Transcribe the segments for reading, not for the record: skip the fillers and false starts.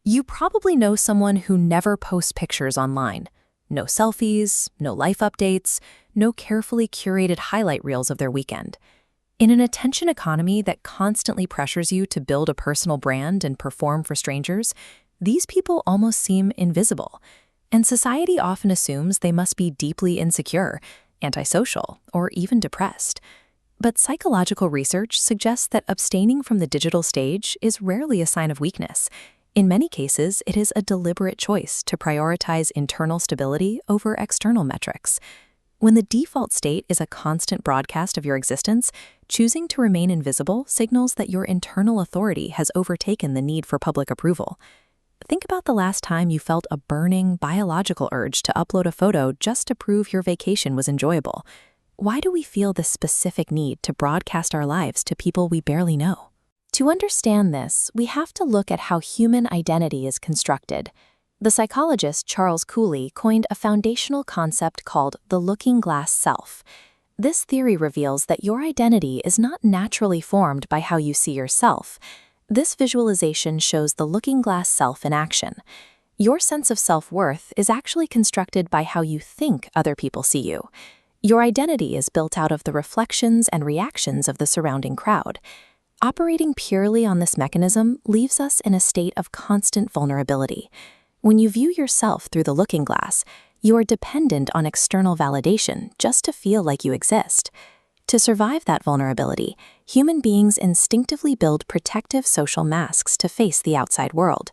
You probably know someone who never posts pictures online. No selfies, no life updates, no carefully curated highlight reels of their weekend. In an attention economy that constantly pressures you to build a personal brand and perform for strangers, these people almost seem invisible. And society often assumes they must be deeply insecure, antisocial, or even depressed. But psychological research suggests that abstaining from the digital stage is rarely a sign of weakness. In many cases, it is a deliberate choice to prioritize internal stability over external metrics. When the default state is a constant broadcast of your existence, choosing to remain invisible signals that your internal authority has overtaken the need for public approval. Think about the last time you felt a burning biological urge to upload a photo just to prove your vacation was enjoyable. Why do we feel this specific need to broadcast our lives to people we barely know? To understand this, we have to look at how human identity is constructed. The psychologist Charles Cooley coined a foundational concept called the looking glass self. This theory reveals that your identity is not naturally formed by how you see yourself. This visualization shows the looking glass self in action. Your sense of self-worth is actually constructed by how you think other people see you. Your identity is built out of the reflections and reactions of the surrounding crowd. Operating purely on this mechanism leaves us in a state of constant vulnerability. When you view yourself through the looking glass, you are dependent on external validation just to feel like you exist. To survive that vulnerability, human beings instinctively build protective social masks to face the outside world.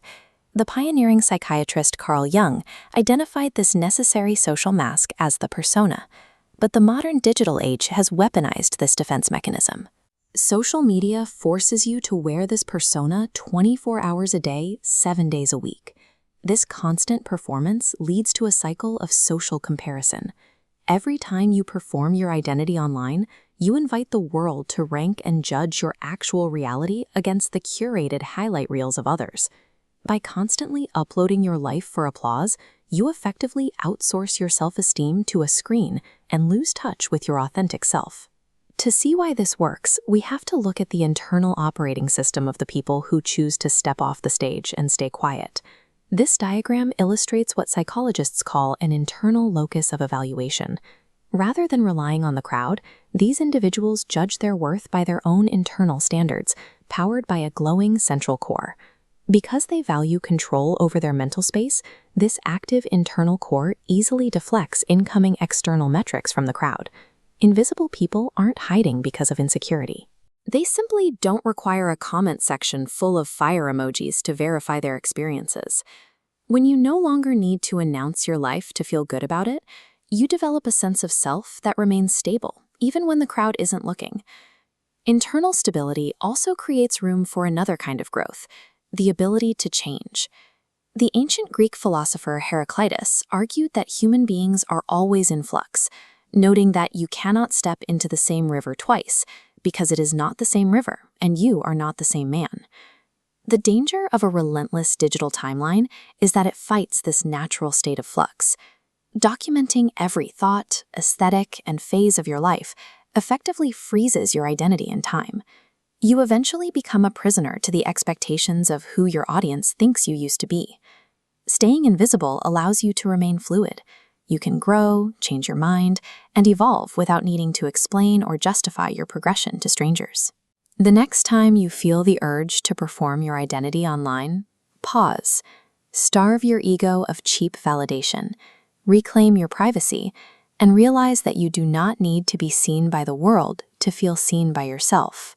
The pioneering psychiatrist Carl Jung identified this necessary social mask as the persona. But the modern digital age has weaponized this defense mechanism. Social media forces you to wear this persona 24 hours a day, 7 days a week. This constant performance leads to a cycle of social comparison. Every time you perform your identity online, you invite the world to rank and judge your actual reality against the curated highlight reels of others. By constantly uploading your life for applause, you effectively outsource your self-esteem to a screen and lose touch with your authentic self. To see why this works, we have to look at the internal operating system of the people who choose to step off the stage and stay quiet. This diagram illustrates what psychologists call an internal locus of evaluation. Rather than relying on the crowd, these individuals judge their worth by their own internal standards, powered by a glowing central core. Because they value control over their mental space, this active internal core easily deflects incoming external metrics from the crowd. Invisible people aren't hiding because of insecurity. They simply don't require a comment section full of fire emojis to verify their experiences. When you no longer need to announce your life to feel good about it, you develop a sense of self that remains stable, even when the crowd isn't looking. Internal stability also creates room for another kind of growth, the ability to change. The ancient Greek philosopher Heraclitus argued that human beings are always in flux, noting that you cannot step into the same river twice, because it is not the same river, and you are not the same man. The danger of a relentless digital timeline is that it fights this natural state of flux. Documenting every thought, aesthetic, and phase of your life effectively freezes your identity in time. You eventually become a prisoner to the expectations of who your audience thinks you used to be. Staying invisible allows you to remain fluid. You can grow, change your mind, and evolve without needing to explain or justify your progression to strangers. The next time you feel the urge to perform your identity online, pause. Starve your ego of cheap validation. Reclaim your privacy, and realize that you do not need to be seen by the world to feel seen by yourself.